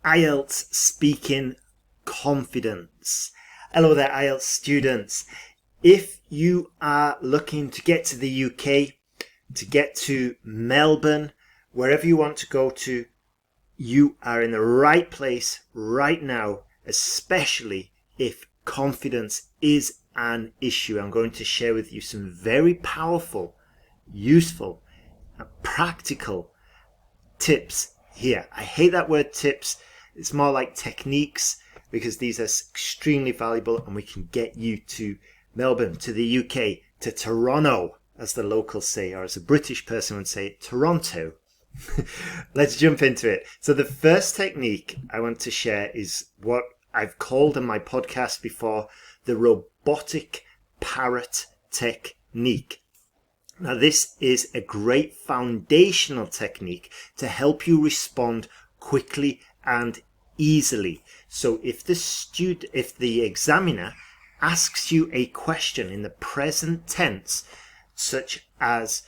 IELTS speaking confidence. Hello there, IELTS students. If you are looking to get to the UK, to get to Melbourne, wherever you want to go to, you are in the right place right now, especially if confidence is an issue. I'm going to share with you some very powerful, useful, and practical tips here. I hate that word tips. It's more like techniques, because these are extremely valuable and we can get you to Melbourne, to the UK, to Toronto, as the locals say, or as a British person would say, Toronto. Let's jump into it. So the first technique I want to share is what I've called in my podcast before, the robotic parrot technique. Now, this is a great foundational technique to help you respond quickly and easily. So if the examiner asks you a question in the present tense, such as,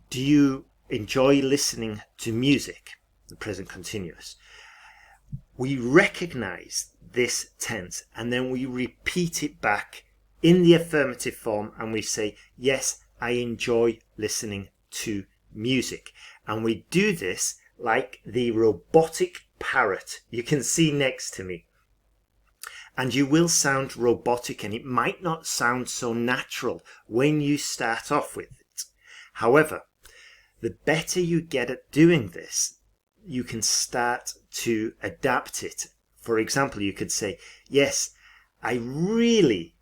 do you enjoy listening to music? The present continuous. We recognize this tense and then we repeat it back in the affirmative form and we say, yes, I enjoy listening to music. And we do this like the robotic parrot you can see next to me. And you will sound robotic and it might not sound so natural when you start off with it. However, the better you get at doing this, you can start to adapt it. For example, you could say, yes, I really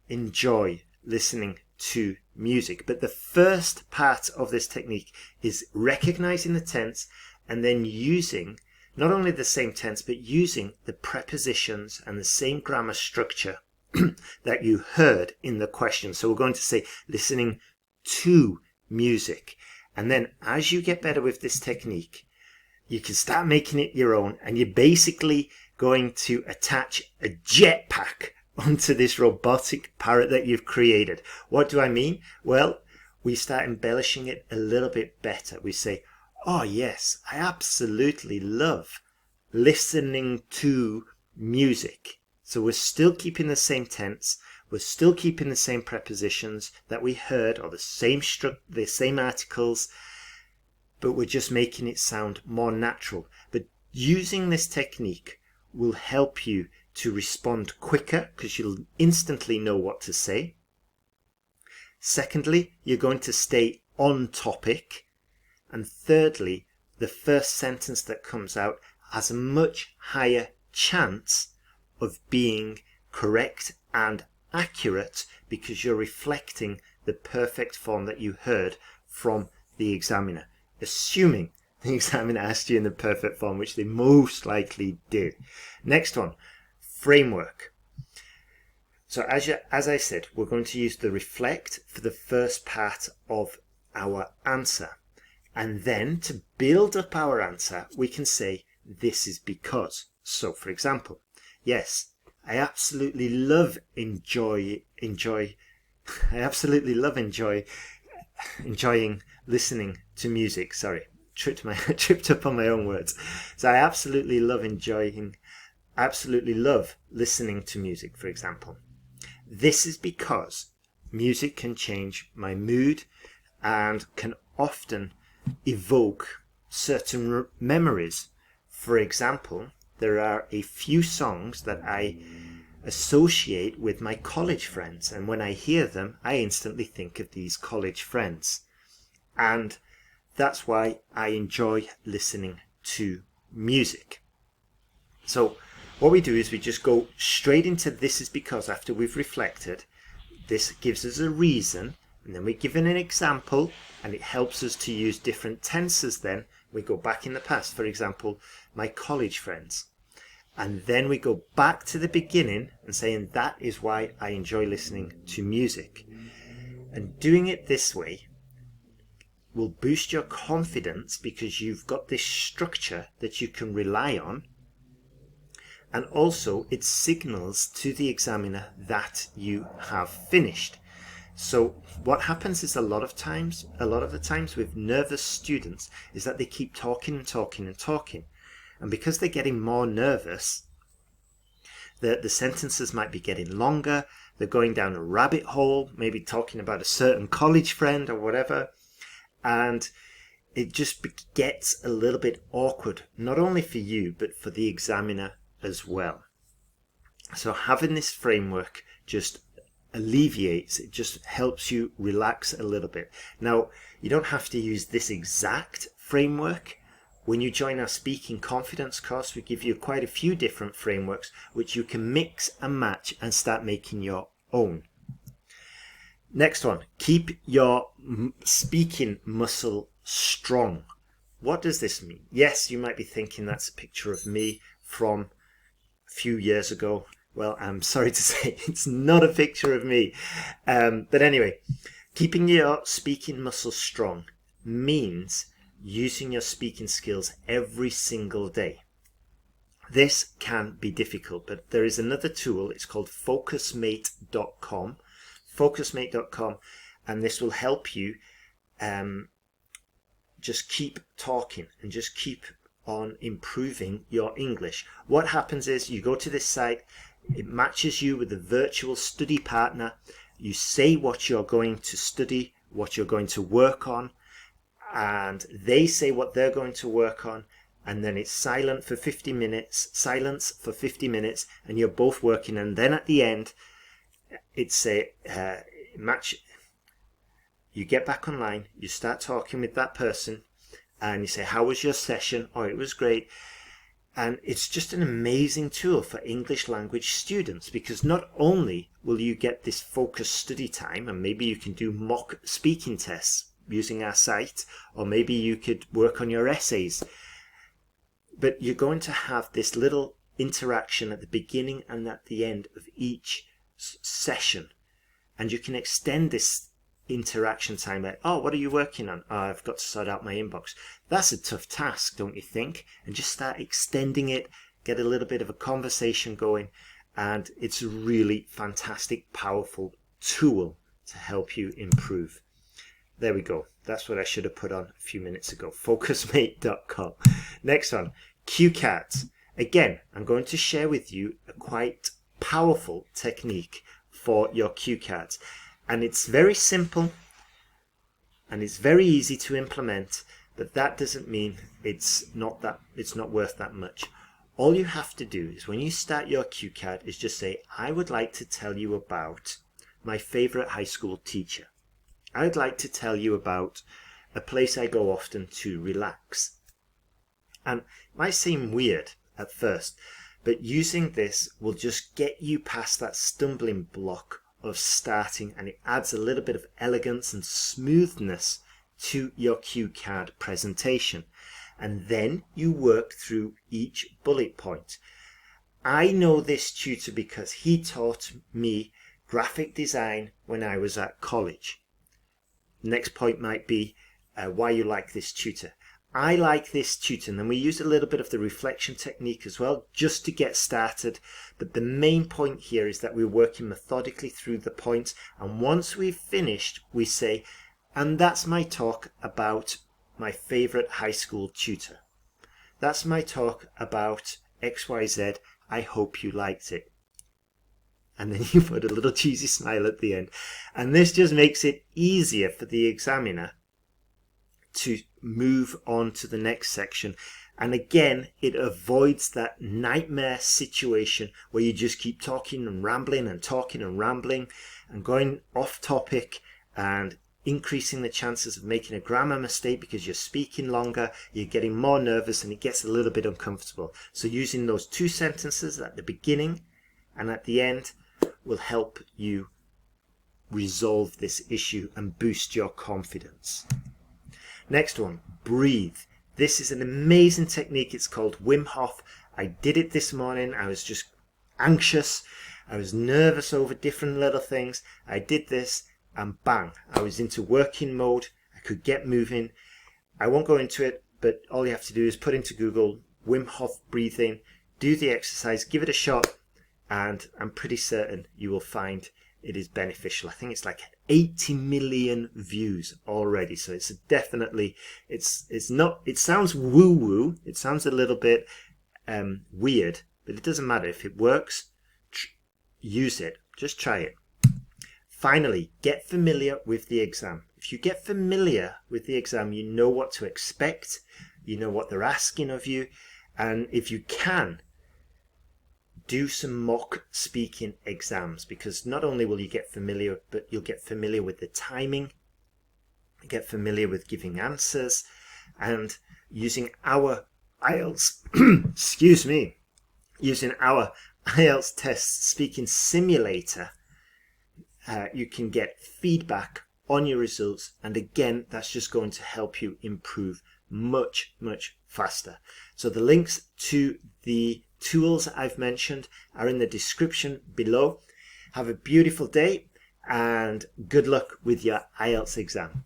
enjoy listening to music. But the first part of this technique is recognizing the tense and then using not only the same tense, but using the prepositions and the same grammar structure that you heard in the question. So we're going to say listening to music. And then as you get better with this technique, you can start making it your own, and you're basically going to attach a jetpack onto this robotic parrot that you've created. What do I mean? Well, we start embellishing it a little bit better. We say, oh yes, I absolutely love listening to music. So we're still keeping the same tense, we're still keeping the same prepositions that we heard, or the same articles, but we're just making it sound more natural. But using this technique will help you to respond quicker because you'll instantly know what to say. Secondly, you're going to stay on topic. And thirdly, the first sentence that comes out has a much higher chance of being correct and accurate because you're reflecting the perfect form that you heard from the examiner, assuming the examiner asked you in the perfect form, which they most likely did. Next one, framework. So as I said, we're going to use the reflect for the first part of our answer. And then to build up our answer, we can say, this is because. So for example, yes, I absolutely love enjoying listening to music. Sorry, tripped up on my own words. So I absolutely love listening to music, for example. This is because music can change my mood and can often evoke certain memories. For example, there are a few songs that I associate with my college friends, and when I hear them, I instantly think of these college friends. And that's why I enjoy listening to music. So what we do is we just go straight into this is because after we've reflected. This gives us a reason, and then we give an example, and it helps us to use different tenses. Then we go back in the past, for example, my college friends. And then we go back to the beginning and saying that is why I enjoy listening to music. And doing it this way will boost your confidence because you've got this structure that you can rely on. And also it signals to the examiner that you have finished. So what happens is a lot of the times with nervous students is that they keep talking and talking and talking. And because they're getting more nervous, the sentences might be getting longer. They're going down a rabbit hole, maybe talking about a certain college friend or whatever. And it just gets a little bit awkward, not only for you, but for the examiner as well. So having this framework just alleviates, it just helps you relax a little bit. Now, you don't have to use this exact framework. When you join our Speaking Confidence course, we give you quite a few different frameworks which you can mix and match and start making your own. Next one, keep your speaking muscle strong. What does this mean? Yes, you might be thinking that's a picture of me from a few years ago. Well, I'm sorry to say it's not a picture of me. But anyway, keeping your speaking muscle strong means using your speaking skills every single day. This can be difficult, but there is another tool. It's called focusmate.com. Focusmate.com, and this will help you just keep talking and just keep on improving your English. What happens is you go to this site, it matches you with a virtual study partner. You say what you're going to study, what you're going to work on, and they say what they're going to work on, and then it's silence for 50 minutes, and you're both working, and then at the end, it's a match. You get back online, you start talking with that person, and you say, how was your session? Oh, it was great. And it's just an amazing tool for English language students, because not only will you get this focused study time, and maybe you can do mock speaking tests using our site, or maybe you could work on your essays, but you're going to have this little interaction at the beginning and at the end of each session, and you can extend this interaction time. Like, oh, what are you working on? Oh, I've got to sort out my inbox. That's a tough task, don't you think? And just start extending it, get a little bit of a conversation going, and it's a really fantastic, powerful tool to help you improve. There we go. That's what I should have put on a few minutes ago. Focusmate.com. Next one, cue cards. Again, I'm going to share with you a quite powerful technique for your cue cards. And it's very simple and it's very easy to implement, but that doesn't mean it's not worth that much. All you have to do is when you start your cue card is just say, I would like to tell you about my favorite high school teacher. I'd like to tell you about a place I go often to relax. And it might seem weird at first, but using this will just get you past that stumbling block of starting, and it adds a little bit of elegance and smoothness to your cue card presentation. And then you work through each bullet point. I know this tutor because he taught me graphic design when I was at college. Next point might be why you like this tutor. I like this tutor, and then we use a little bit of the reflection technique as well, just to get started. But the main point here is that we're working methodically through the points, and once we've finished, we say, and that's my talk about my favorite high school tutor. That's my talk about XYZ. I hope you liked it. And then you put a little cheesy smile at the end. And this just makes it easier for the examiner to move on to the next section. And again, it avoids that nightmare situation where you just keep talking and rambling and talking and rambling and going off topic and increasing the chances of making a grammar mistake because you're speaking longer, you're getting more nervous, and it gets a little bit uncomfortable. So using those two sentences at the beginning and at the end will help you resolve this issue and boost your confidence. Next one, breathe. This is an amazing technique. It's called Wim Hof. I did it this morning. I was just anxious. I was nervous over different little things. I did this and bang, I was into working mode. I could get moving. I won't go into it, but all you have to do is put into Google Wim Hof breathing, do the exercise, give it a shot, and I'm pretty certain you will find it is beneficial. I think it's like 80 million views already, so it's definitely, it sounds woo-woo, it sounds a little bit weird, but it doesn't matter. If it works, use it. Just try it. Finally, get familiar with the exam. If you get familiar with the exam, you know what to expect, you know what they're asking of you, and if you can, do some mock speaking exams, because not only will you get familiar, but you'll get familiar with the timing, get familiar with giving answers, and using our IELTS, excuse me, using our IELTS test speaking simulator, you can get feedback on your results, and again, that's just going to help you improve much faster. So the links to the tools I've mentioned are in the description below. Have a beautiful day and good luck with your IELTS exam.